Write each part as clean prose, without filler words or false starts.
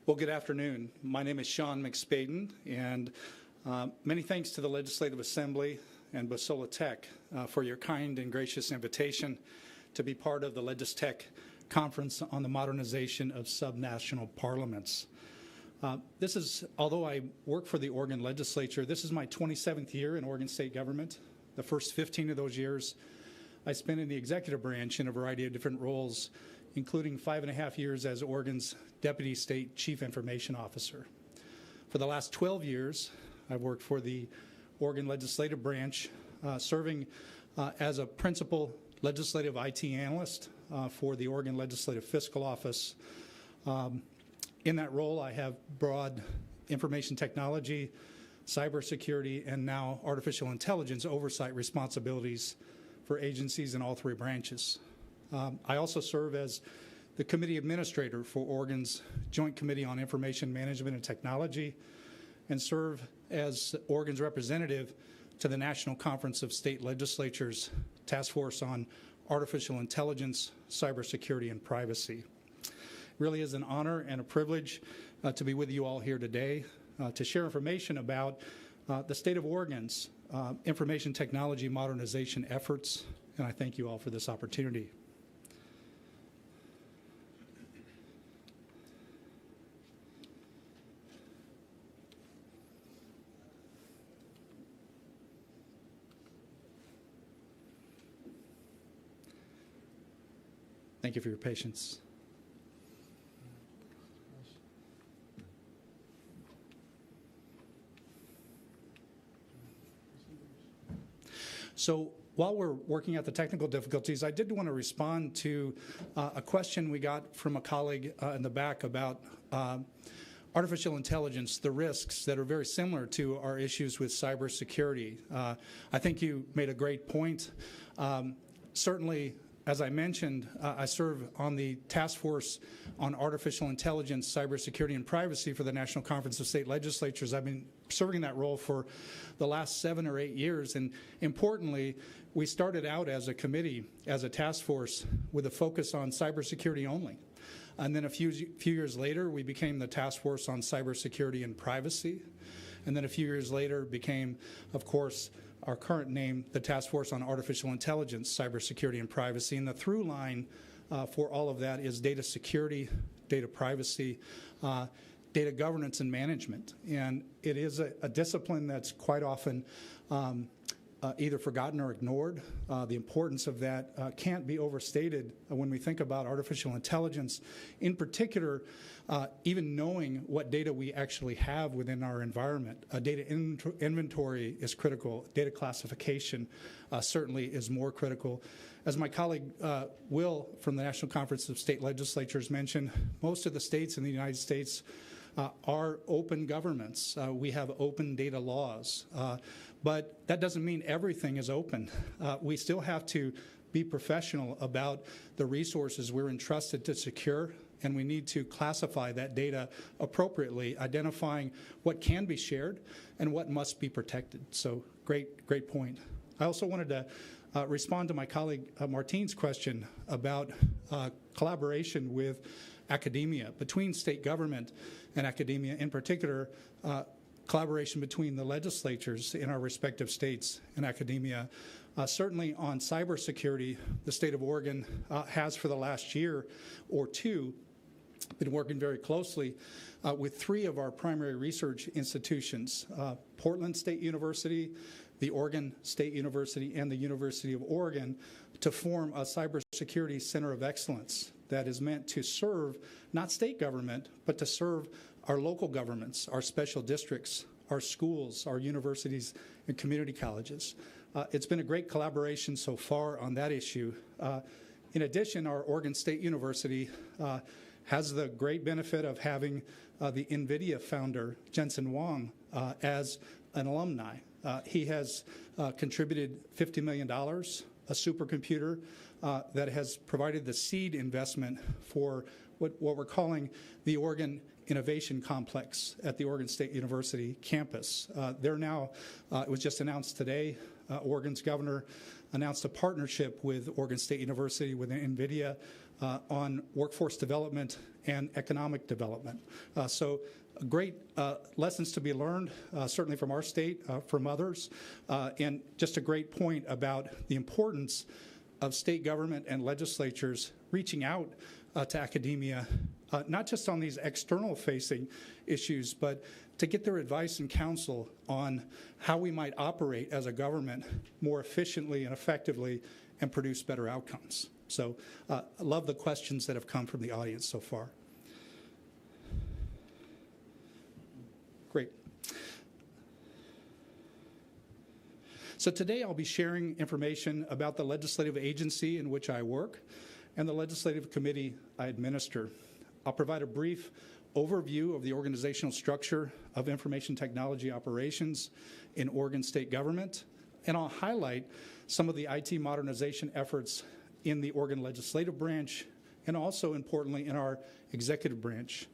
Well, good afternoon. My name is Sean McSpaden, and many thanks to the Legislative Assembly and Bússola Tech for your kind and gracious invitation to be part of the LegisTech Conference on the Modernization of Subnational Parliaments. Although I work for the Oregon Legislature, this is my 27th year in Oregon State government. The first 15 of those years I spent in the executive branch in a variety of different roles, including 5.5 years as Oregon's Deputy State Chief Information Officer. For the last 12 years, I've worked for the Oregon Legislative Branch, serving as a Principal Legislative IT Analyst for the Oregon Legislative Fiscal Office. In that role, I have broad information technology, cybersecurity, and now artificial intelligence oversight responsibilities for agencies in all three branches. I also serve as the committee administrator for Oregon's Joint Committee on Information Management and Technology, and serve as Oregon's representative to the National Conference of State Legislatures Task Force on Artificial Intelligence, Cybersecurity, and Privacy. It really is an honor and a privilege to be with you all here today to share information about the state of Oregon's information technology modernization efforts, and I thank you all for this opportunity. Thank you for your patience. So while we're working out the technical difficulties, I did want to respond to a question we got from a colleague in the back about artificial intelligence, the risks that are very similar to our issues with cybersecurity. I think you made a great point. Certainly, as I mentioned, I serve on the Task Force on Artificial Intelligence, Cybersecurity, and Privacy for the National Conference of State Legislatures. I've been serving that role for the last 7 or 8 years, and importantly, we started out as a committee, as a task force, with a focus on cybersecurity only. And then a few years later, we became the Task Force on Cybersecurity and Privacy. And then a few years later became, of course, our current name, the Task Force on Artificial Intelligence, Cybersecurity, and Privacy. And the through line for all of that is data security, data privacy, data governance and management. And it is a discipline that's quite often either forgotten or ignored. The importance of that can't be overstated when we think about artificial intelligence. In particular, even knowing what data we actually have within our environment. Data inventory is critical. Data classification certainly is more critical. As my colleague Will from the National Conference of State Legislatures mentioned, most of the states in the United States are open governments. We have open data laws. But that doesn't mean everything is open. We still have to be professional about the resources we're entrusted to secure, and we need to classify that data appropriately, identifying what can be shared and what must be protected. So great point. I also wanted to respond to my colleague Martine's question about collaboration with academia, between state government and academia, in particular collaboration between the legislatures in our respective states and academia. Certainly on cybersecurity, the state of Oregon has for the last year or two been working very closely with 3 of our primary research institutions, Portland State University, the Oregon State University, and the University of Oregon, to form a cybersecurity center of excellence that is meant to serve not state government, but to serve our local governments, our special districts, our schools, our universities, and community colleges. It's been a great collaboration so far on that issue. In addition, our Oregon State University has the great benefit of having the NVIDIA founder, Jensen Huang, as an alumni. He has contributed $50 million, a supercomputer that has provided the seed investment for what we're calling the Oregon Innovation Complex at the Oregon State University campus. They're now, it was just announced today, Oregon's governor announced a partnership with Oregon State University with NVIDIA on workforce development and economic development. So great lessons to be learned, certainly from our state, from others, and just a great point about the importance of state government and legislatures reaching out to academia, not just on these external-facing issues, but to get their advice and counsel on how we might operate as a government more efficiently and effectively and produce better outcomes. So I love the questions that have come from the audience so far. Great. So today I'll be sharing information about the legislative agency in which I work and the legislative committee I administer. I'll provide a brief overview of the organizational structure of information technology operations in Oregon state government, and I'll highlight some of the IT modernization efforts in the Oregon legislative branch and also, importantly, in our executive branch.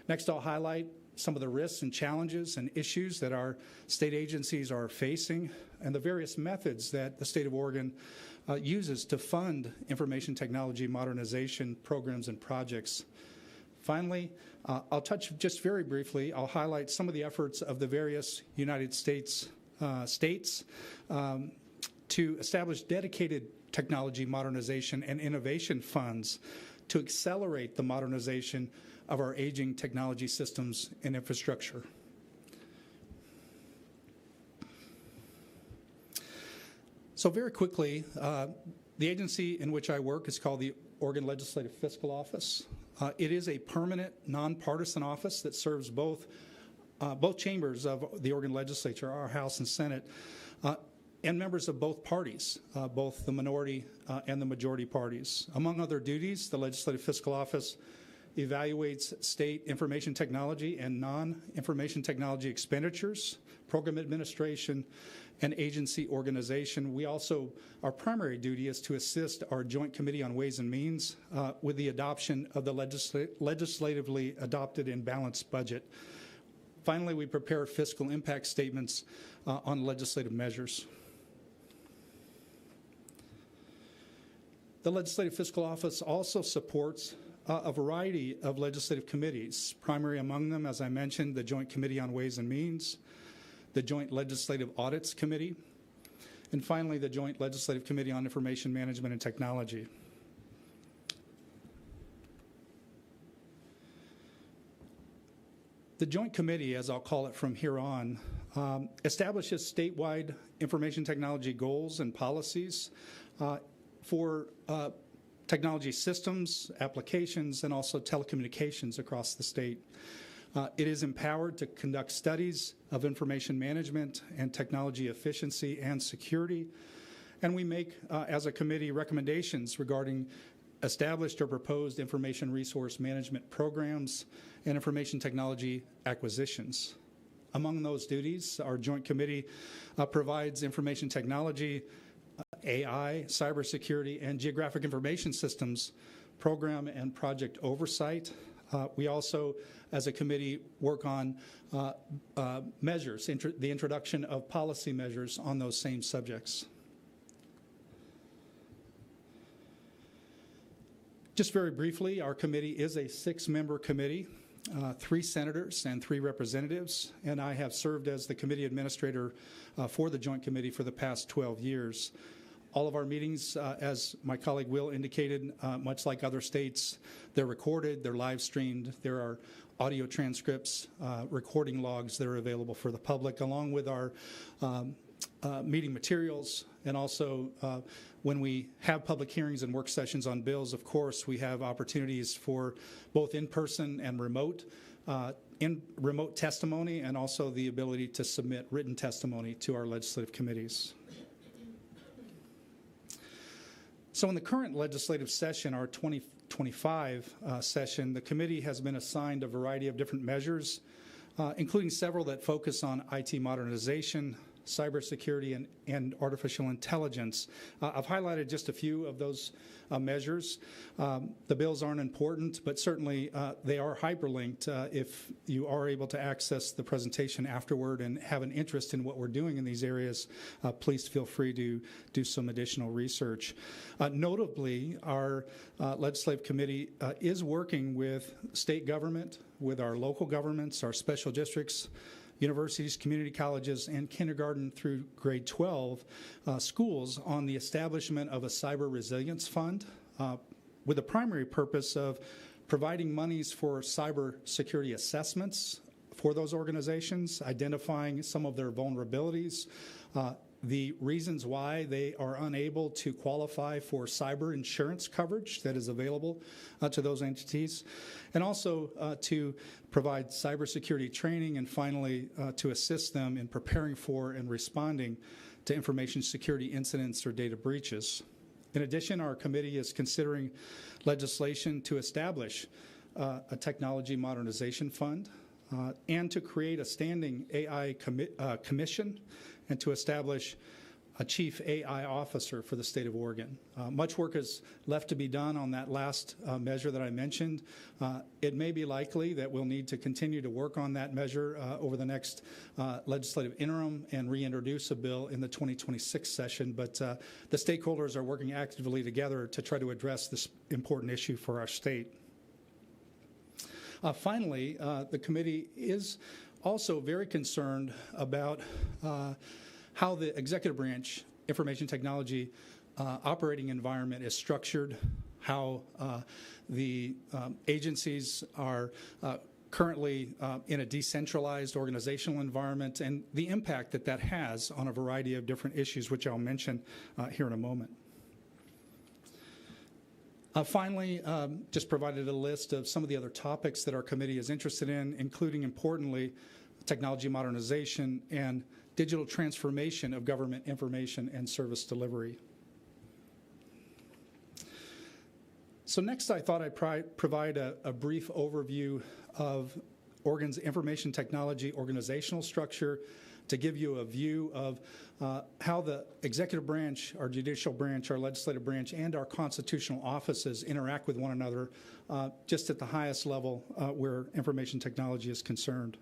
Next, I'll highlight some of the risks and challenges and issues that our state agencies are facing and the various methods that the state of Oregon uses to fund information technology modernization programs and projects. Finally, I'll touch just very briefly, I'll highlight some of the efforts of the various United States states to establish dedicated technology modernization and innovation funds to accelerate the modernization of our aging technology systems and infrastructure. So very quickly, the agency in which I work is called the Oregon Legislative Fiscal Office. It is a permanent, nonpartisan office that serves both chambers of the Oregon Legislature, our House and Senate, and members of both parties, both the minority and the majority parties. Among other duties, the Legislative Fiscal Office evaluates state information technology and non-information technology expenditures, program administration, and agency organization. We also, our primary duty is to assist our Joint Committee on Ways and Means with the adoption of the legislatively adopted and balanced budget. Finally, we prepare fiscal impact statements on legislative measures. The Legislative Fiscal Office also supports a variety of legislative committees, primary among them, as I mentioned, the Joint Committee on Ways and Means, the Joint Legislative Audits Committee, and finally, the Joint Legislative Committee on Information Management and Technology. The Joint Committee, as I'll call it from here on, establishes statewide information technology goals and policies for technology systems, applications, and also telecommunications across the state. It is empowered to conduct studies of information management and technology efficiency and security, and we make, as a committee, recommendations regarding established or proposed information resource management programs and information technology acquisitions. Among those duties, our Joint Committee provides information technology, AI, cybersecurity, and geographic information systems program and project oversight. We also, as a committee, work on measures, the introduction of policy measures on those same subjects. Just very briefly, our committee is a 6-member committee, 3 senators and 3 representatives, and I have served as the committee administrator for the Joint Committee for the past 12 years. All of our meetings, as my colleague Will indicated, much like other states, they're recorded, they're live streamed, there are audio transcripts, recording logs that are available for the public, along with our meeting materials, and also when we have public hearings and work sessions on bills, of course, we have opportunities for both in-person and remote testimony, and also the ability to submit written testimony to our legislative committees. So in the current legislative session, our 2025 session, the committee has been assigned a variety of different measures, including several that focus on IT modernization, cybersecurity, and artificial intelligence. I've highlighted just a few of those measures. The bills aren't important, but certainly they are hyperlinked. If you are able to access the presentation afterward and have an interest in what we're doing in these areas, please feel free to do some additional research. Notably, our legislative committee is working with state government, with our local governments, our special districts, universities, community colleges, and kindergarten through grade 12 schools on the establishment of a cyber resilience fund with the primary purpose of providing monies for cyber security assessments for those organizations, identifying some of their vulnerabilities, the reasons why they are unable to qualify for cyber insurance coverage that is available to those entities, and also to provide cybersecurity training, and finally to assist them in preparing for and responding to information security incidents or data breaches. In addition, our committee is considering legislation to establish a technology modernization fund and to create a standing AI commission and to establish a chief AI officer for the state of Oregon. Much work is left to be done on that last measure that I mentioned. It may be likely that we'll need to continue to work on that measure over the next legislative interim and reintroduce a bill in the 2026 session, but the stakeholders are working actively together to try to address this important issue for our state. Finally, the committee is also very concerned about how the executive branch information technology operating environment is structured, how the agencies are currently in a decentralized organizational environment, and the impact that that has on a variety of different issues, which I'll mention here in a moment. Finally, just provided a list of some of the other topics that our committee is interested in, including, importantly, technology modernization and digital transformation of government information and service delivery. So next, I thought I'd provide a brief overview of Oregon's information technology organizational structure to give you a view of how the executive branch, our judicial branch, our legislative branch, and our constitutional offices interact with one another just at the highest level where information technology is concerned.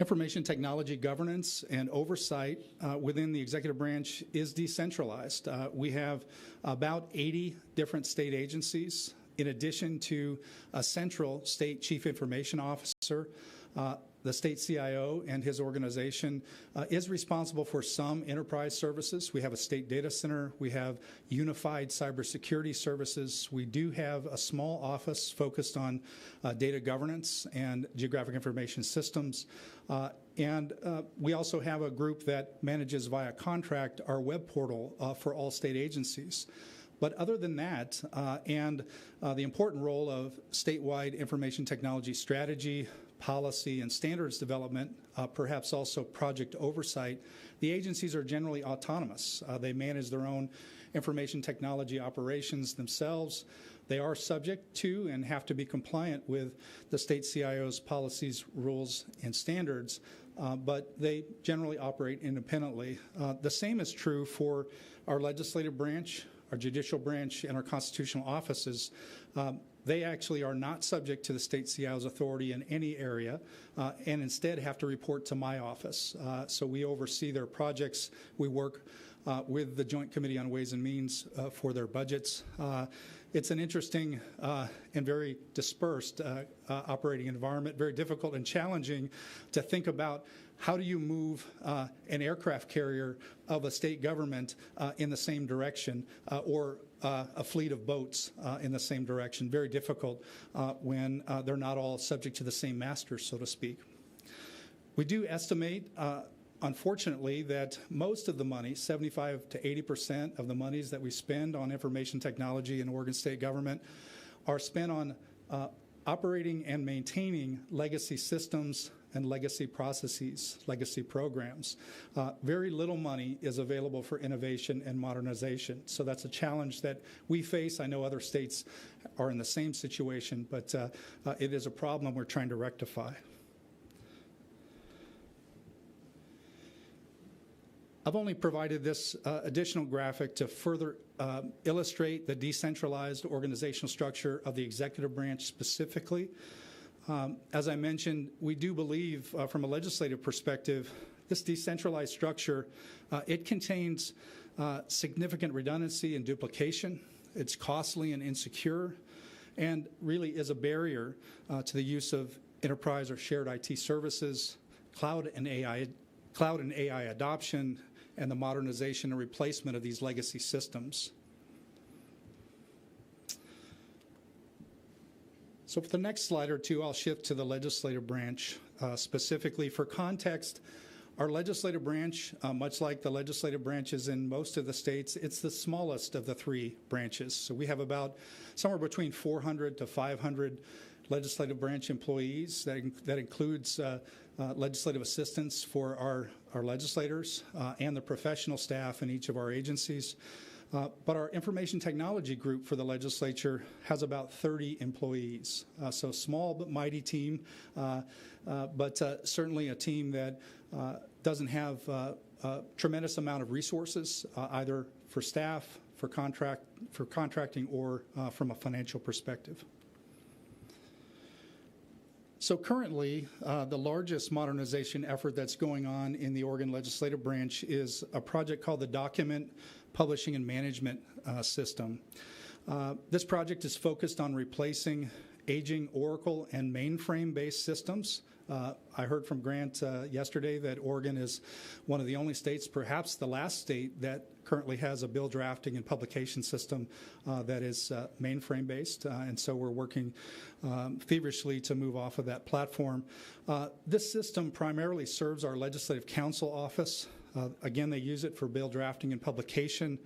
Information technology governance and oversight within the executive branch is decentralized. We have about 80 different state agencies, in addition to a central state chief information officer. The state CIO and his organization is responsible for some enterprise services. We have a state data center. We have unified cybersecurity services. We do have a small office focused on data governance and geographic information systems. And we also have a group that manages via contract our web portal for all state agencies. But other than that, and the important role of statewide information technology strategy, policy, and standards development, perhaps also project oversight, the agencies are generally autonomous. They manage their own information technology operations themselves. They are subject to and have to be compliant with the state CIO's policies, rules, and standards, but they generally operate independently. The same is true for our legislative branch, our judicial branch, and our constitutional offices. They actually are not subject to the state CIO's authority in any area and instead have to report to my office. So we oversee their projects. We work with the Joint Committee on Ways and Means for their budgets. It's an interesting and very dispersed operating environment, very difficult and challenging to think about how do you move an aircraft carrier of a state government in the same direction or a fleet of boats in the same direction. Very difficult when they're not all subject to the same master, so to speak. We do estimate, unfortunately, that most of the money, 75 to 80% of the monies that we spend on information technology in Oregon state government are spent on operating and maintaining legacy systems and legacy processes, legacy programs. Very little money is available for innovation and modernization. So that's a challenge that we face. I know other states are in the same situation, but it is a problem we're trying to rectify. I've only provided this additional graphic to further illustrate the decentralized organizational structure of the executive branch specifically. As I mentioned, we do believe from a legislative perspective, this decentralized structure, it contains significant redundancy and duplication. It's costly and insecure, and really is a barrier to the use of enterprise or shared IT services, cloud and AI adoption, and the modernization and replacement of these legacy systems. So for the next slide or two, I'll shift to the legislative branch. Specifically for context, our legislative branch, much like the legislative branches in most of the states, it's the smallest of the three branches. So we have about somewhere between 400 to 500 legislative branch employees. That includes legislative assistants for our legislators and the professional staff in each of our agencies. But our information technology group for the legislature has about 30 employees. So small but mighty team, but certainly a team that doesn't have a tremendous amount of resources, either for staff, for contracting, or from a financial perspective. So currently, the largest modernization effort that's going on in the Oregon legislative branch is a project called the Document Publishing and Management System. This project is focused on replacing aging Oracle and mainframe-based systems. I heard from Grant yesterday that Oregon is one of the only states, perhaps the last state, that currently has a bill drafting and publication system that is mainframe-based, and so we're working feverishly to move off of that platform. This system primarily serves our Legislative Counsel office. Again, they use it for bill drafting and publication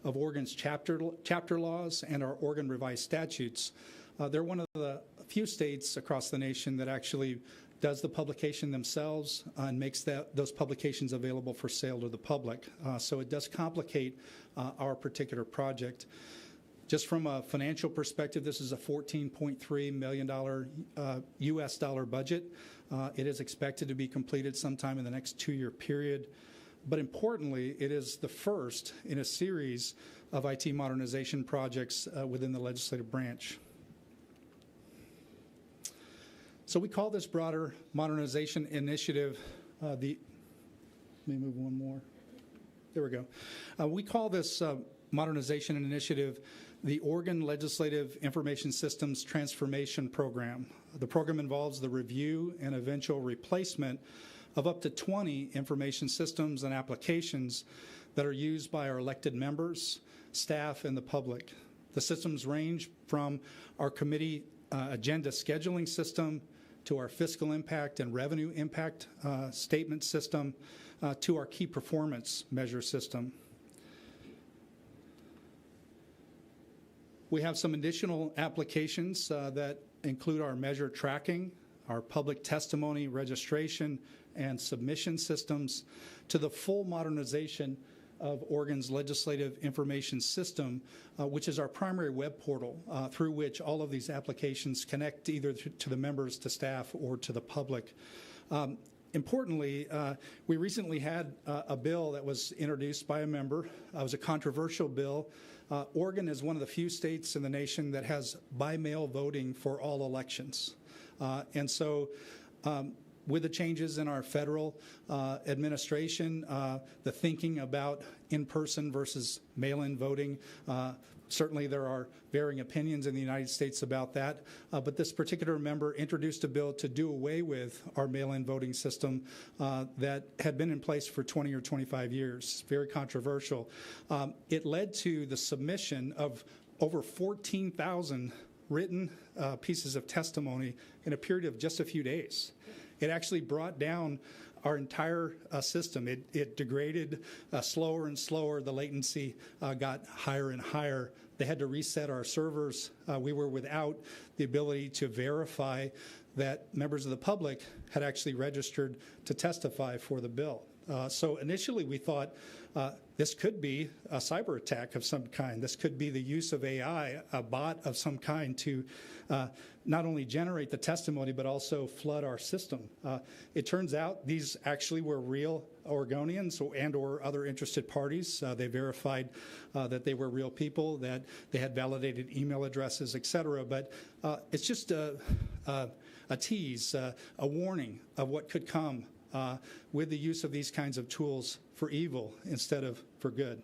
of Oregon's chapter laws and our Oregon revised statutes. They're one of the few states across the nation that actually does the publication themselves and makes those publications available for sale to the public. So it does complicate our particular project. Just from a financial perspective, this is a $14.3 million US dollar budget. It is expected to be completed sometime in the next 2-year period. But importantly, it is the first in a series of IT modernization projects within the legislative branch. So we call this broader modernization initiative let me move one more. There we go. We call this modernization initiative the Oregon Legislative Information Systems Transformation Program. The program involves the review and eventual replacement of up to 20 information systems and applications that are used by our elected members, staff, and the public. The systems range from our committee agenda scheduling system to our fiscal impact and revenue impact statement system to our key performance measure system. We have some additional applications that include our measure tracking, our public testimony, registration, and submission systems to the full modernization of Oregon's legislative information system, which is our primary web portal through which all of these applications connect either to the members, to staff, or to the public. Importantly, we recently had a bill that was introduced by a member. It was a controversial bill. Oregon is one of the few states in the nation that has by-mail voting for all elections. And so with the changes in our federal administration, the thinking about in-person versus mail-in voting, certainly there are varying opinions in the United States about that, but this particular member introduced a bill to do away with our mail-in voting system that had been in place for 20 or 25 years. Very controversial. It led to the submission of over 14,000 written pieces of testimony in a period of just a few days. It actually brought down our entire system. It degraded slower and slower. The latency got higher and higher. They had to reset our servers. We were without the ability to verify that members of the public had actually registered to testify for the bill. So initially we thought this could be a cyber attack of some kind. This could be the use of AI, a bot of some kind, to not only generate the testimony but also flood our system. It turns out these actually were real Oregonians and or other interested parties. They verified that they were real people, that they had validated email addresses, et cetera. But it's just a tease, a warning of what could come with the use of these kinds of tools for evil instead of for good.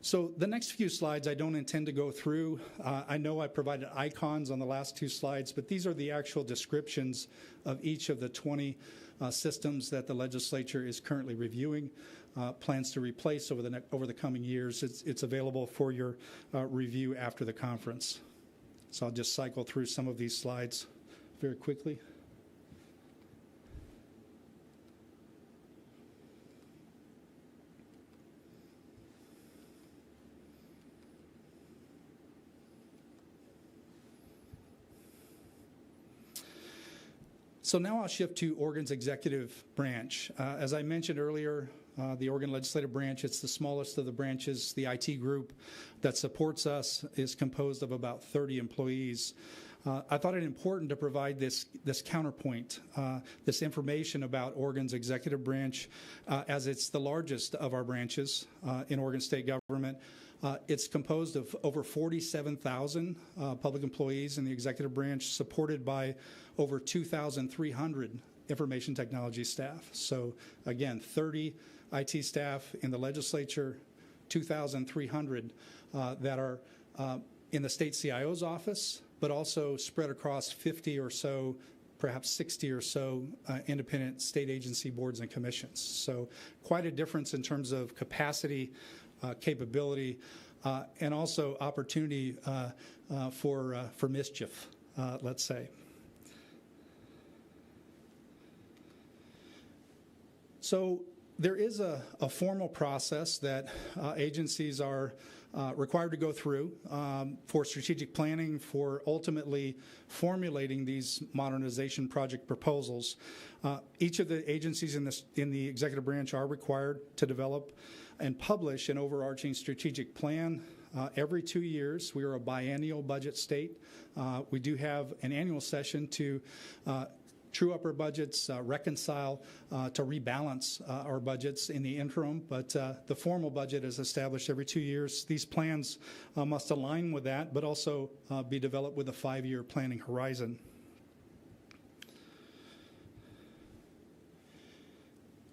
So the next few slides I don't intend to go through. I know I provided icons on the last two slides, but these are the actual descriptions of each of the 20 systems that the legislature is currently reviewing, plans to replace over the coming years. It's available for your review after the conference. So I'll just cycle through some of these slides very quickly. So now I'll shift to Oregon's executive branch. As I mentioned earlier, the Oregon Legislative Branch, it's the smallest of the branches. The IT group that supports us is composed of about 30 employees. I thought it important to provide this counterpoint, this information about Oregon's executive branch, as it's the largest of our branches in Oregon state government. It's composed of over 47,000 public employees in the executive branch, supported by over 2,300 information technology staff. So again, 30 IT staff in the legislature, 2,300 that are in the state CIO's office, but also spread across 50 or so, perhaps 60 or so independent state agency boards and commissions. So quite a difference in terms of capacity, capability, and also opportunity for mischief, let's say. So there is a formal process that agencies are required to go through for strategic planning, for ultimately formulating these modernization project proposals. Each of the agencies in the executive branch are required to develop and publish an overarching strategic plan every 2 years. We are a biennial budget state. We do have an annual session to true up our budgets, reconcile, to rebalance our budgets in the interim, but the formal budget is established every 2 years. These plans must align with that, but also be developed with a 5-year planning horizon.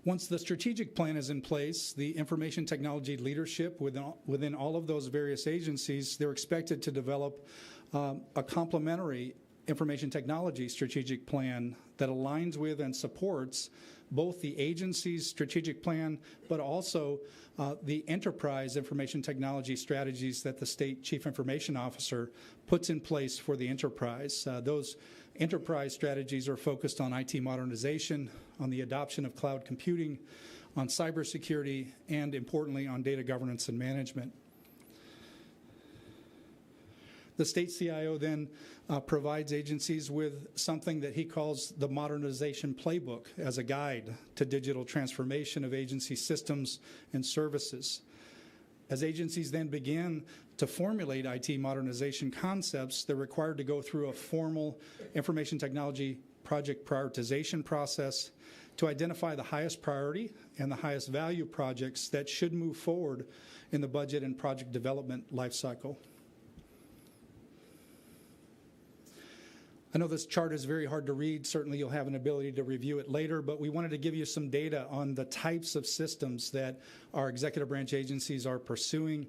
Once the strategic plan is in place, the information technology leadership within all of those various agencies, they're expected to develop a complementary information technology strategic plan that aligns with and supports both the agency's strategic plan, but also the enterprise information technology strategies that the state chief information officer puts in place for the enterprise. Those enterprise strategies are focused on IT modernization, on the adoption of cloud computing, on cybersecurity, and importantly on data governance and management. The state CIO then provides agencies with something that he calls the modernization playbook as a guide to digital transformation of agency systems and services. As agencies then begin to formulate IT modernization concepts, they're required to go through a formal information technology project prioritization process to identify the highest priority and the highest value projects that should move forward in the budget and project development lifecycle. I know this chart is very hard to read. Certainly you'll have an ability to review it later, but we wanted to give you some data on the types of systems that our executive branch agencies are pursuing.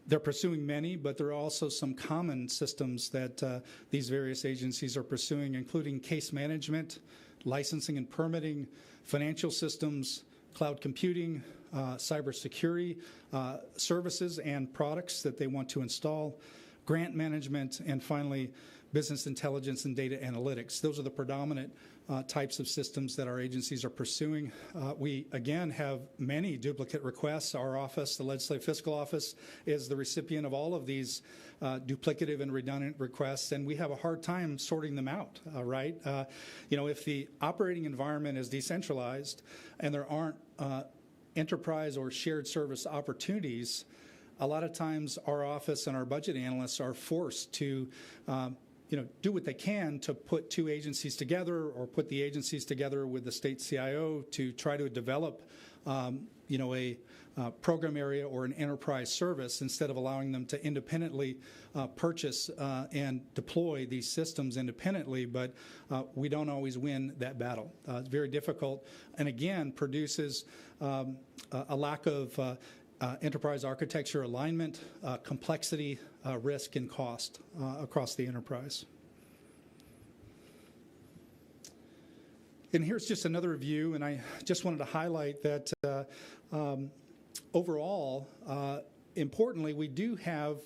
They're pursuing many, but there are also some common systems that these various agencies are pursuing, including case management, licensing and permitting, financial systems, cloud computing, cybersecurity services and products that they want to install, grant management, and finally, business intelligence and data analytics. Those are the predominant types of systems that our agencies are pursuing. We, again, have many duplicate requests. Our office, the Legislative Fiscal Office, is the recipient of all of these duplicative and redundant requests, and we have a hard time sorting them out, right? If the operating environment is decentralized and there aren't enterprise or shared service opportunities, a lot of times our office and our budget analysts are forced to do what they can to put two agencies together or put the agencies together with the state CIO to try to develop a program area or an enterprise service instead of allowing them to independently purchase and deploy these systems independently, but we don't always win that battle. It's very difficult and, again, produces a lack of enterprise architecture alignment, complexity, risk, and cost across the enterprise. And here's just another view, and I just wanted to highlight that overall, importantly, we do have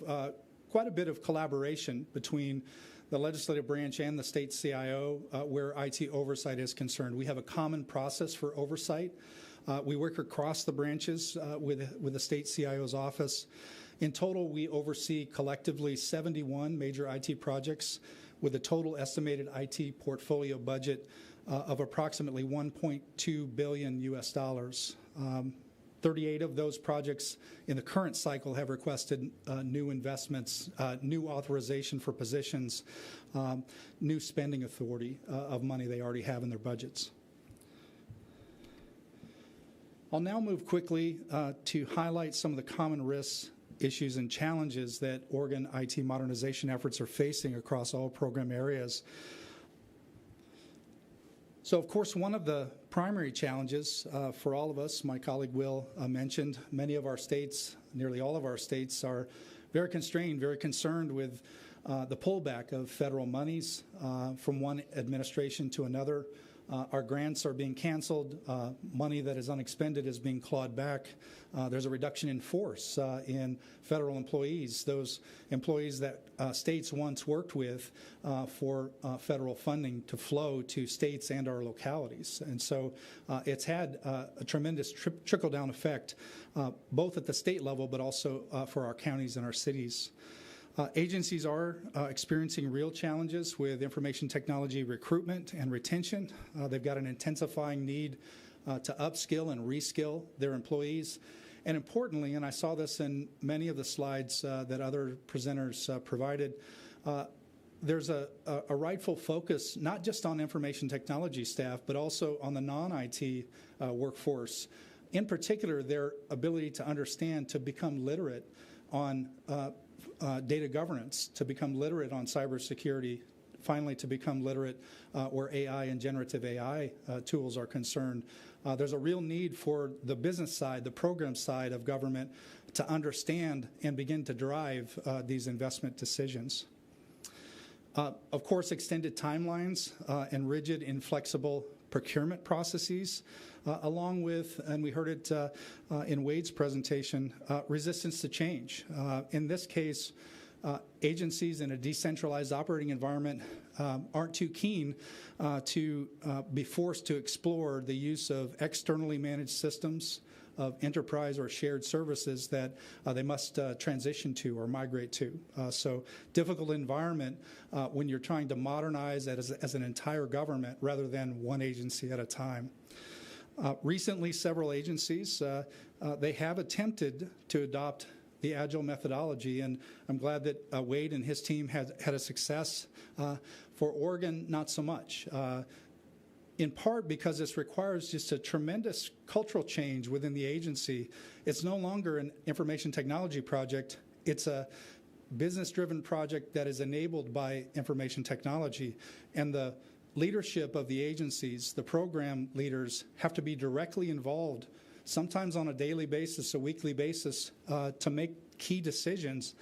quite a bit of collaboration between the legislative branch and the state CIO where IT oversight is concerned. We have a common process for oversight. We work across the branches with the state CIO's office. In total, we oversee collectively 71 major IT projects with a total estimated IT portfolio budget of approximately $1.2 billion US dollars. 38 of those projects in the current cycle have requested new investments, new authorization for positions, new spending authority of money they already have in their budgets. I'll now move quickly to highlight some of the common risks, issues, and challenges that Oregon IT modernization efforts are facing across all program areas. So, of course, one of the primary challenges for all of us, my colleague Will mentioned, many of our states, nearly all of our states, are very constrained, very concerned with the pullback of federal monies from one administration to another. Our grants are being canceled. Money that is unexpended is being clawed back. There's a reduction in force in federal employees, those employees that states once worked with for federal funding to flow to states and our localities. And so it's had a tremendous trickle-down effect, both at the state level but also for our counties and our cities. Agencies are experiencing real challenges with information technology recruitment and retention. They've got an intensifying need to upskill and reskill their employees. And importantly, and I saw this in many of the slides that other presenters provided, there's a rightful focus not just on information technology staff, but also on the non-IT workforce. In particular, their ability to understand, to become literate on data governance, to become literate on cybersecurity, finally to become literate where AI and generative AI tools are concerned. There's a real need for the business side, the program side of government to understand and begin to drive these investment decisions. Of course, extended timelines and rigid, inflexible procurement processes, along with, and we heard it in Wade's presentation, resistance to change. In this case, agencies in a decentralized operating environment aren't too keen to be forced to explore the use of externally managed systems of enterprise or shared services that they must transition to or migrate to. So difficult environment when you're trying to modernize as an entire government rather than one agency at a time. Recently, several agencies, they have attempted to adopt the Agile methodology, and I'm glad that Wade and his team had a success. For Oregon, not so much. In part because this requires just a tremendous cultural change within the agency. It's no longer an information technology project. It's a business-driven project that is enabled by information technology. And the leadership of the agencies, the program leaders, have to be directly involved, sometimes on a daily basis, a weekly basis, to make key decisions.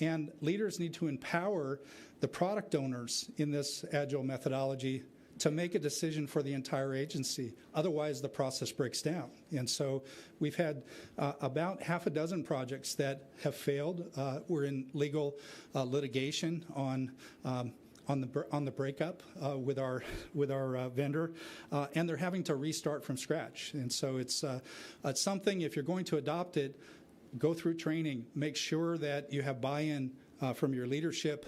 And leaders need to empower the product owners in this Agile methodology to make a decision for the entire agency. Otherwise, the process breaks down. And so we've had about half a dozen projects that have failed. We're in legal litigation on on the breakup with our vendor, and they're having to restart from scratch. And so it's something, if you're going to adopt it, go through training, make sure that you have buy-in from your leadership,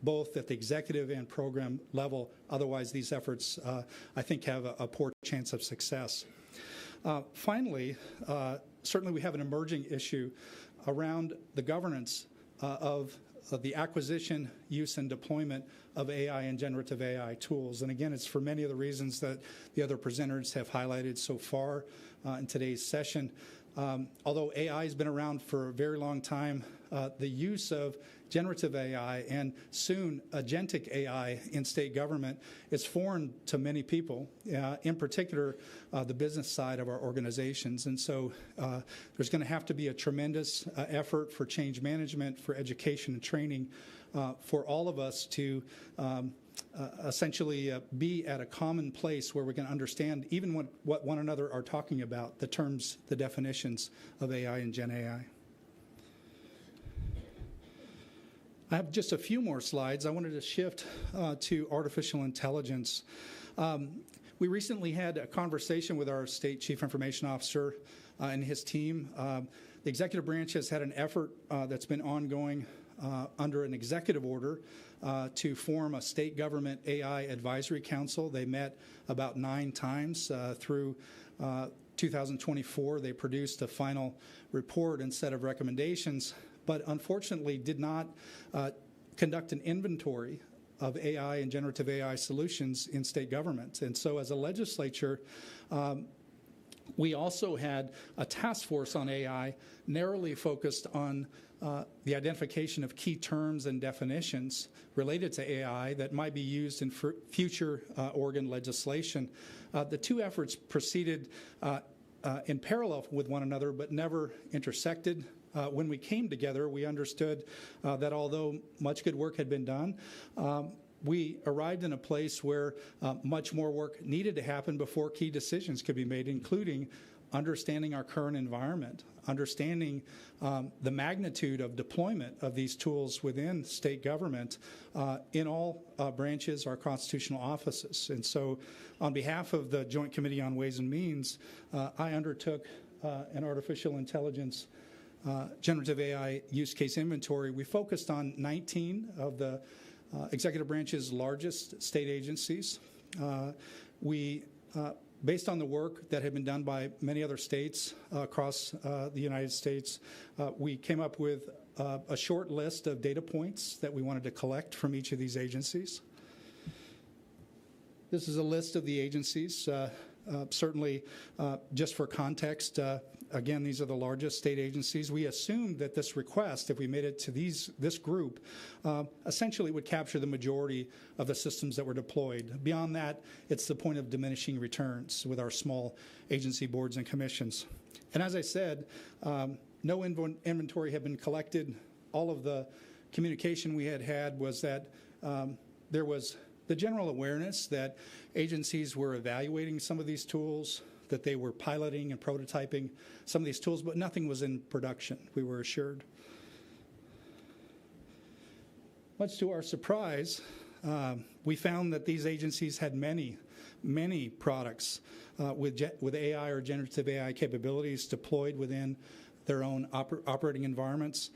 both at the executive and program level. Otherwise, these efforts, I think, have a poor chance of success. Finally, certainly we have an emerging issue around the governance of the acquisition, use, and deployment of AI and generative AI tools. And again, it's for many of the reasons that the other presenters have highlighted so far in today's session. Although AI has been around for a very long time, the use of generative AI and soon agentic AI in state government is foreign to many people, in particular the business side of our organizations. And so there's going to have to be a tremendous effort for change management, for education and training, for all of us to essentially be at a common place where we can understand even what one another are talking about, the terms, the definitions of AI and Gen AI. I have just a few more slides. I wanted to shift to artificial intelligence. We recently had a conversation with our state chief information officer and his team. The executive branch has had an effort that's been ongoing under an executive order to form a state government AI advisory council. They met about 9 times through 2024. They produced a final report and set of recommendations, but unfortunately did not conduct an inventory of AI and generative AI solutions in state government. And so as a legislature, we also had a task force on AI narrowly focused on the identification of key terms and definitions related to AI that might be used in future Oregon legislation. The two efforts proceeded in parallel with one another but never intersected. When we came together, we understood that although much good work had been done, we arrived in a place where much more work needed to happen before key decisions could be made, including understanding our current environment, understanding the magnitude of deployment of these tools within state government in all branches, our constitutional offices. And so on behalf of the Joint Committee on Ways and Means, I undertook an artificial intelligence generative AI use case inventory. We focused on 19 of the executive branch's largest state agencies. Based on the work that had been done by many other states across the United States, we came up with a short list of data points that we wanted to collect from each of these agencies. This is a list of the agencies. Certainly, just for context, again, these are the largest state agencies. We assumed that this request, if we made it to this group, essentially would capture the majority of the systems that were deployed. Beyond that, it's the point of diminishing returns with our small agency boards and commissions. And as I said, no inventory had been collected. All of the communication we had was that there was the general awareness that agencies were evaluating some of these tools, that they were piloting and prototyping some of these tools, but nothing was in production, we were assured. Much to our surprise, we found that these agencies had many products with AI or generative AI capabilities deployed within their own operating environments,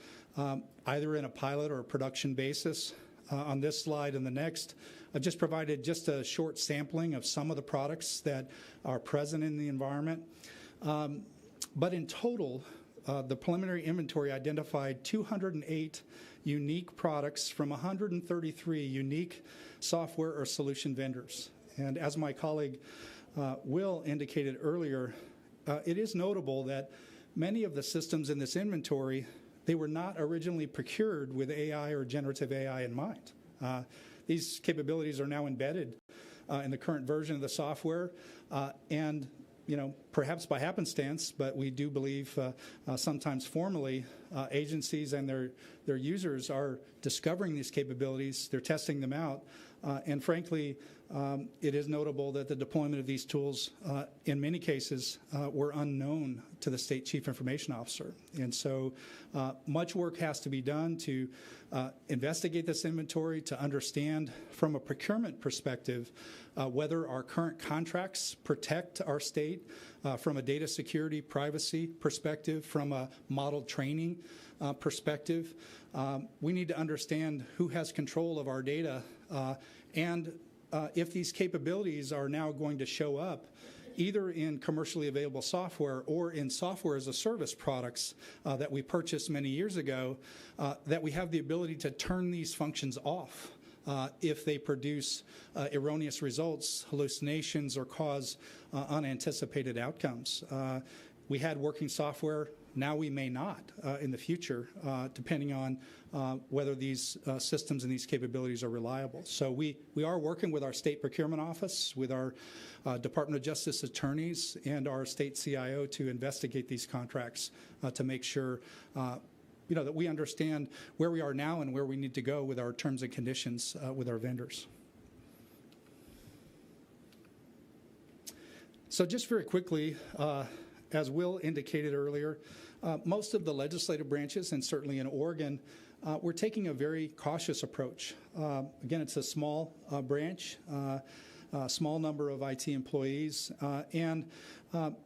either in a pilot or a production basis. On this slide and the next, I've just provided just a short sampling of some of the products that are present in the environment. But in total, the preliminary inventory identified 208 unique products from 133 unique software or solution vendors. And as my colleague Will indicated earlier, it is notable that many of the systems in this inventory, they were not originally procured with AI or generative AI in mind. These capabilities are now embedded in the current version of the software, and perhaps by happenstance, but we do believe sometimes formally, agencies and their users are discovering these capabilities, they're testing them out, and frankly, it is notable that the deployment of these tools, in many cases, were unknown to the state chief information officer. And so much work has to be done to investigate this inventory, to understand from a procurement perspective whether our current contracts protect our state from a data security, privacy perspective, from a model training perspective. We need to understand who has control of our data and if these capabilities are now going to show up either in commercially available software or in software as a service products that we purchased many years ago, that we have the ability to turn these functions off if they produce erroneous results, hallucinations, or cause unanticipated outcomes. We had working software. Now we may not in the future, depending on whether these systems and these capabilities are reliable. So we are working with our state procurement office, with our Department of Justice attorneys, and our state CIO to investigate these contracts to make sure that we understand where we are now and where we need to go with our terms and conditions with our vendors. So just very quickly, as Will indicated earlier, most of the legislative branches, and certainly in Oregon, we're taking a very cautious approach. Again, it's a small branch, small number of IT employees, and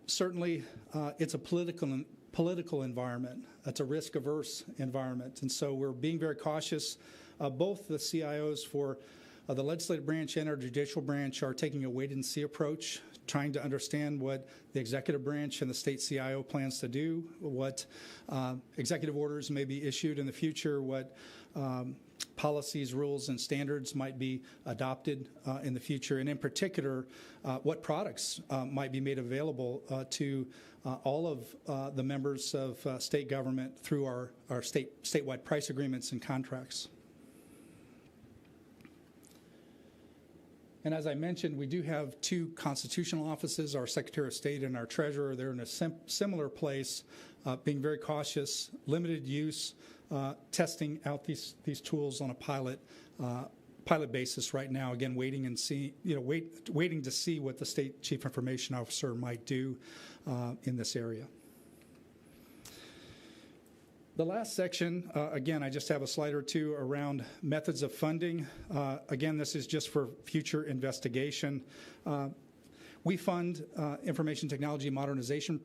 certainly it's a political environment. It's a risk-averse environment, and so we're being very cautious. Both the CIOs for the legislative branch and our judicial branch are taking a wait-and-see approach, trying to understand what the executive branch and the state CIO plans to do, what executive orders may be issued in the future, what policies, rules, and standards might be adopted in the future, and in particular, what products might be made available to all of the members of state government through our statewide price agreements and contracts. And as I mentioned, we do have two constitutional offices, our Secretary of State and our Treasurer. They're in a similar place, being very cautious, limited use, testing out these tools on a pilot basis right now. Again, waiting to see what the State Chief Information Officer might do in this area. The last section, again, I just have a slide or two around methods of funding. Again, this is just for future investigation. We fund information technology modernization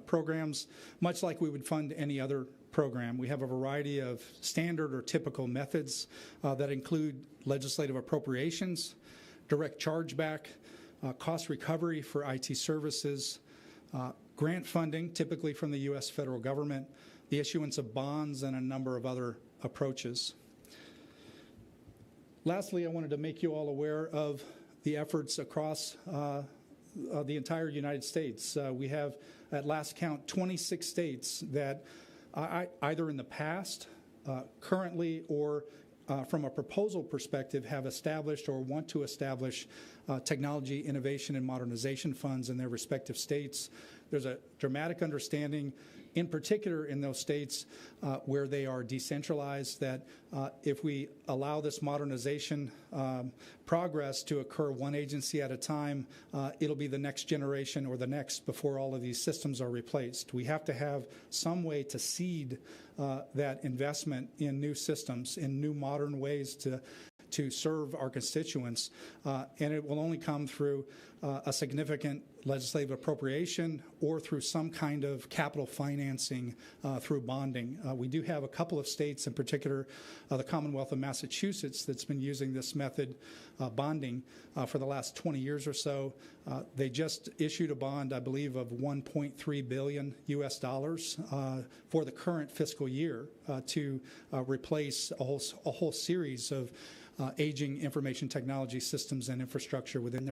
programs much like we would fund any other program. We have a variety of standard or typical methods that include legislative appropriations, direct chargeback, cost recovery for IT services, grant funding, typically from the U.S. federal government, the issuance of bonds, and a number of other approaches. Lastly, I wanted to make you all aware of the efforts across the entire United States. We have, at last count, 26 states that either in the past, currently, or from a proposal perspective have established or want to establish technology innovation and modernization funds in their respective states. There's a dramatic understanding, in particular in those states where they are decentralized, that if we allow this modernization progress to occur one agency at a time, it'll be the next generation or the next before all of these systems are replaced. We have to have some way to seed that investment in new systems, in new modern ways to serve our constituents, and it will only come through a significant legislative appropriation or through some kind of capital financing through bonding. We do have a couple of states, in particular the Commonwealth of Massachusetts, that's been using this method, bonding, for the last 20 years or so. They just issued a bond, I believe, of $1.3 billion US for the current fiscal year to replace a whole series of aging information technology systems and infrastructure within